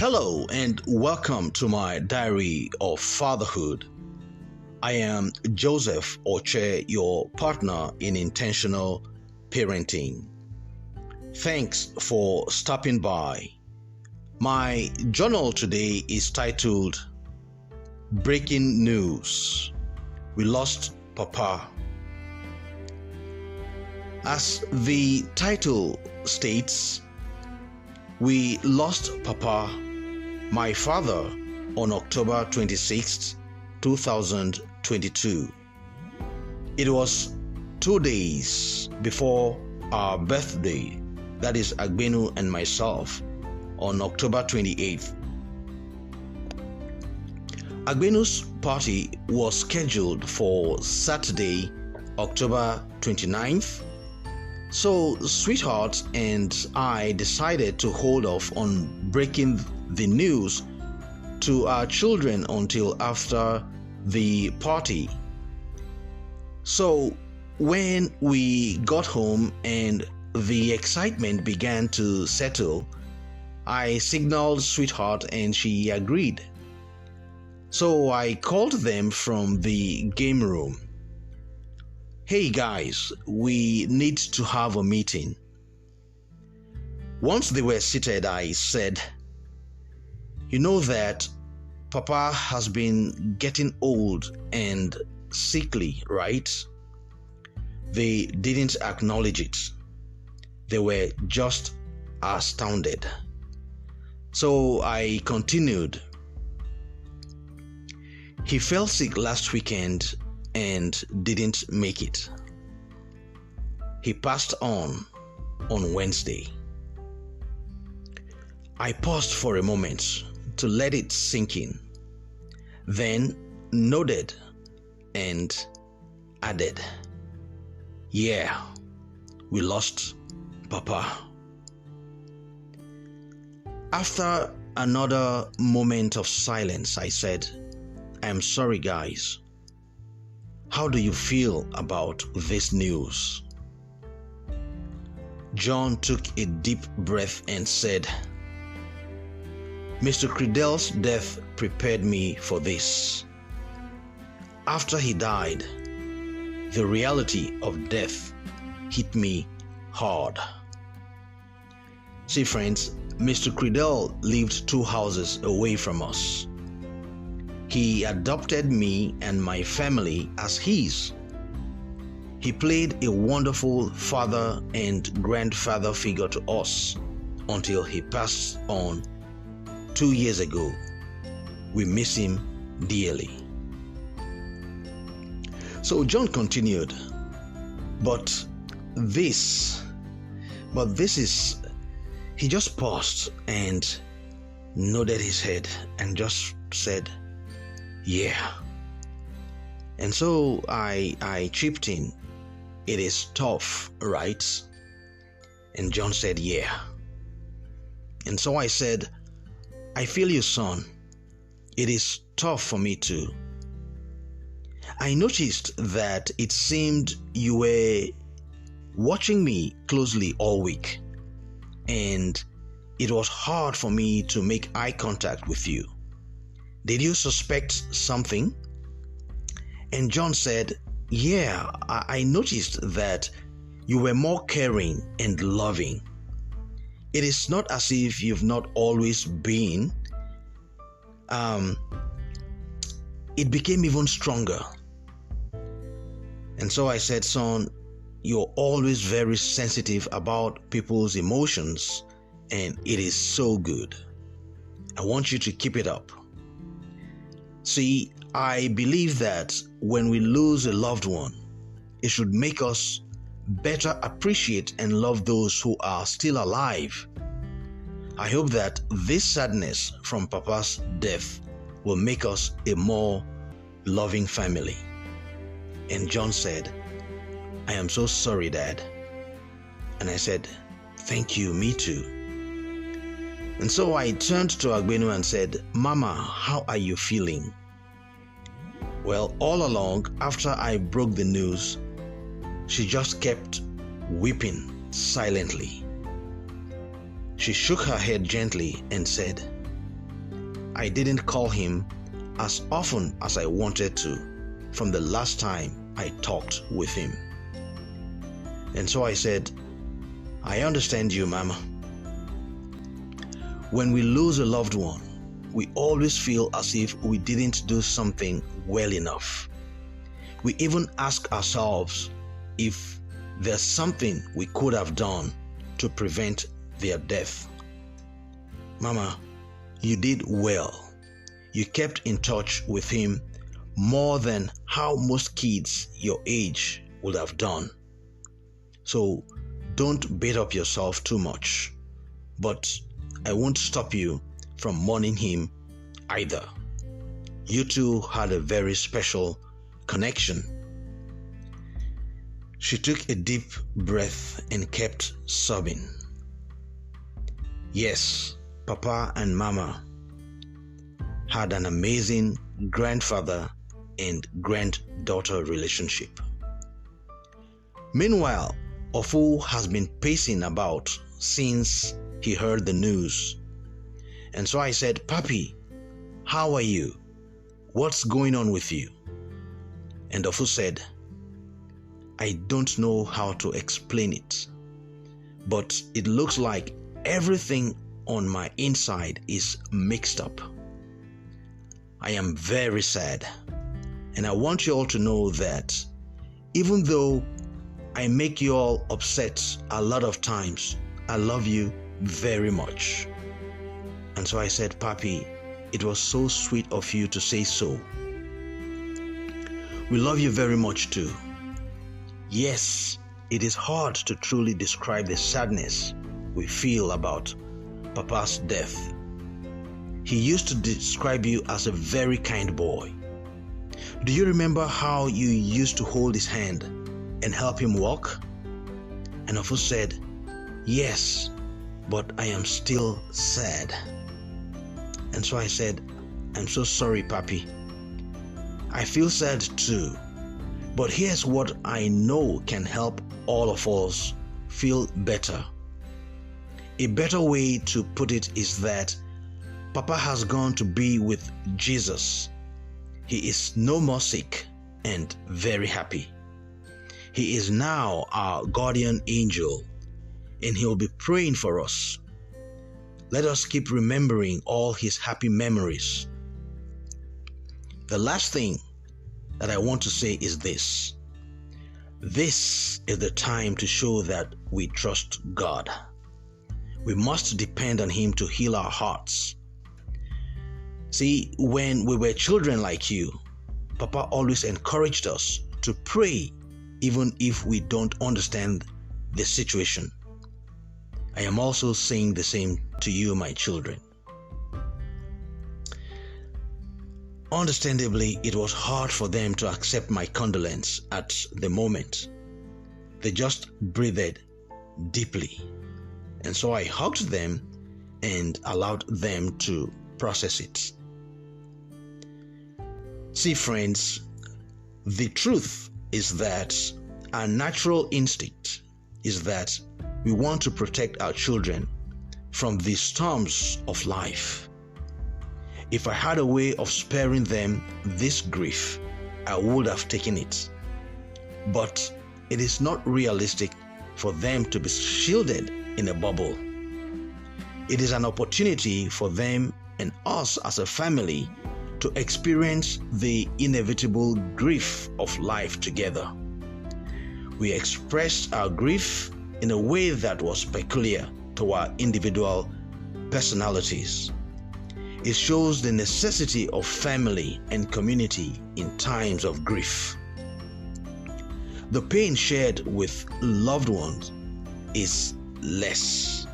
Hello and welcome to my diary of fatherhood. I am Joseph Oche, your partner in intentional parenting. Thanks for stopping by. My journal today is titled Breaking News. We lost Papa. As the title states, we lost Papa, my father, on October 26, 2022. It was 2 days before our birthday, that is Agbenu and myself, on October 28th. Agbenu's party was scheduled for Saturday, October 29th. So, sweetheart and I decided to hold off on breaking the news to our children until after the party. So, when we got home and the excitement began to settle, I signaled sweetheart and she agreed. So, I called them from the game room. Hey guys, we need to have a meeting. Once they were seated, I said, you know that Papa has been getting old and sickly, right? They didn't acknowledge it. They were just astounded. So I continued. He fell sick last weekend and didn't make it. He passed on Wednesday. I paused for a moment to let it sink in, then nodded and added, yeah, we lost Papa. After another moment of silence, I said, I'm sorry guys. How do you feel about this news? John took a deep breath and said, Mr. Credel's death prepared me for this. After he died, the reality of death hit me hard. See friends, Mr. Credel lived 2 houses away from us. He adopted me and my family as his. He played a wonderful father and grandfather figure to us until he passed on 2 years ago. We miss him dearly. So John continued, but this is, he just paused and nodded his head and just said, yeah. And so I chipped in, it is tough, right? And John said, yeah. And so I said, I feel you, son. It is tough for me too. I noticed that it seemed you were watching me closely all week, and it was hard for me to make eye contact with you. Did you suspect something? And John said, yeah, I noticed that you were more caring and loving. It is not as if you've not always been. It became even stronger. And so I said, son, you're always very sensitive about people's emotions, and it is so good. I want you to keep it up. See, I believe that when we lose a loved one, it should make us better appreciate and love those who are still alive. I hope that this sadness from Papa's death will make us a more loving family. And John said, I am so sorry, Dad. And I said, thank you, me too. And so I turned to Agbenu and said, Mama, how are you feeling? Well, all along, after I broke the news, she just kept weeping silently. She shook her head gently and said, I didn't call him as often as I wanted to from the last time I talked with him. And so I said, I understand you, Mama. When we lose a loved one, we always feel as if we didn't do something well enough. We even ask ourselves if there's something we could have done to prevent their death. Mama, you did well. You kept in touch with him more than how most kids your age would have done. So don't beat up yourself too much. But I won't stop you from mourning him either. You two had a very special connection. She took a deep breath and kept sobbing. Yes, Papa and Mama had an amazing grandfather and granddaughter relationship. Meanwhile, Ofu has been pacing about since he heard the news. And so I said, Papi, how are you? What's going on with you? And Ofu said, I don't know how to explain it, but it looks like everything on my inside is mixed up. I am very sad, and I want you all to know that even though I make you all upset a lot of times, I love you very much. And so I said, Papi, it was so sweet of you to say so. We love you very much too. Yes, it is hard to truly describe the sadness we feel about Papa's death. He used to describe you as a very kind boy. Do you remember how you used to hold his hand and help him walk? And Ofu said, yes, but I am still sad. And so I said, I'm so sorry, Papi. I feel sad too, but here's what I know can help all of us feel better. A better way to put it is that Papa has gone to be with Jesus. He is no more sick and very happy. He is now our guardian angel, and he will be praying for us. Let us keep remembering all his happy memories. The last thing that I want to say is this. This is the time to show that we trust God. We must depend on him to heal our hearts. See, when we were children like you, Papa always encouraged us to pray even if we don't understand the situation. I am also saying the same to you, my children. Understandably, it was hard for them to accept my condolence at the moment. They just breathed deeply. And so I hugged them and allowed them to process it. See, friends, the truth is that our natural instinct is that we want to protect our children from the storms of life. If I had a way of sparing them this grief, I would have taken it. But it is not realistic for them to be shielded in a bubble. It is an opportunity for them and us as a family to experience the inevitable grief of life together. We expressed our grief in a way that was peculiar to our individual personalities. It shows the necessity of family and community in times of grief. The pain shared with loved ones is less.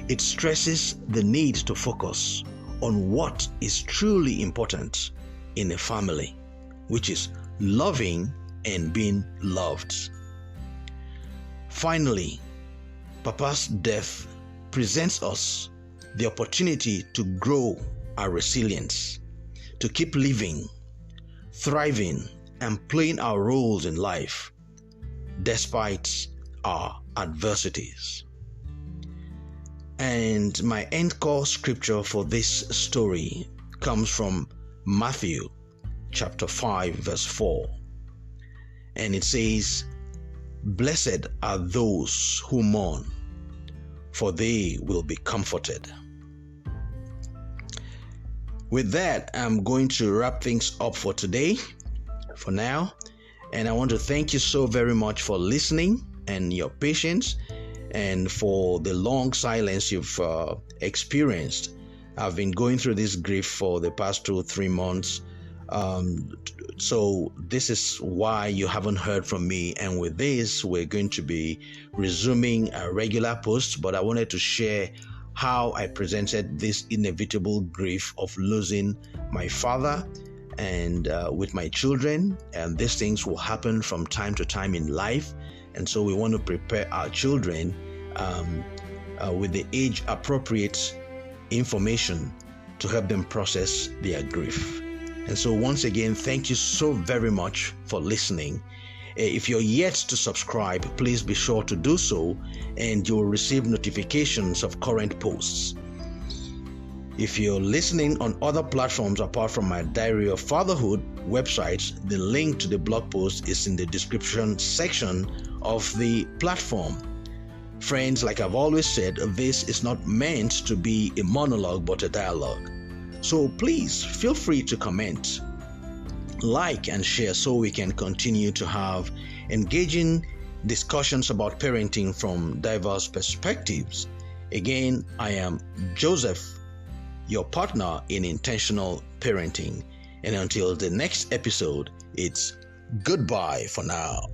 It stresses the need to focus on what is truly important in a family, which is loving and being loved. Finally, Papa's death presents us the opportunity to grow our resilience, to keep living, thriving, and playing our roles in life despite our adversities. And my encore scripture for this story comes from Matthew chapter 5 verse 4. And it says, "Blessed are those who mourn, for they will be comforted." With that, I'm going to wrap things up for today, for now. And I want to thank you so very much for listening and your patience, and for the long silence you've experienced. I've been going through this grief for the past 2-3 months. So this is why you haven't heard from me. And with this, we're going to be resuming a regular posts, but I wanted to share how I presented this inevitable grief of losing my father and with my children. And these things will happen from time to time in life. And so we want to prepare our children with the age appropriate information to help them process their grief. And so once again, thank you so very much for listening. If you're yet to subscribe, please be sure to do so, and you will receive notifications of current posts. If you're listening on other platforms apart from my Diary of Fatherhood website, the link to the blog post is in the description section of the platform. Friends, like I've always said, this is not meant to be a monologue but a dialogue. So please feel free to comment, like, and share so we can continue to have engaging discussions about parenting from diverse perspectives. Again, I am Joseph, your partner in intentional parenting. And until the next episode, it's goodbye for now.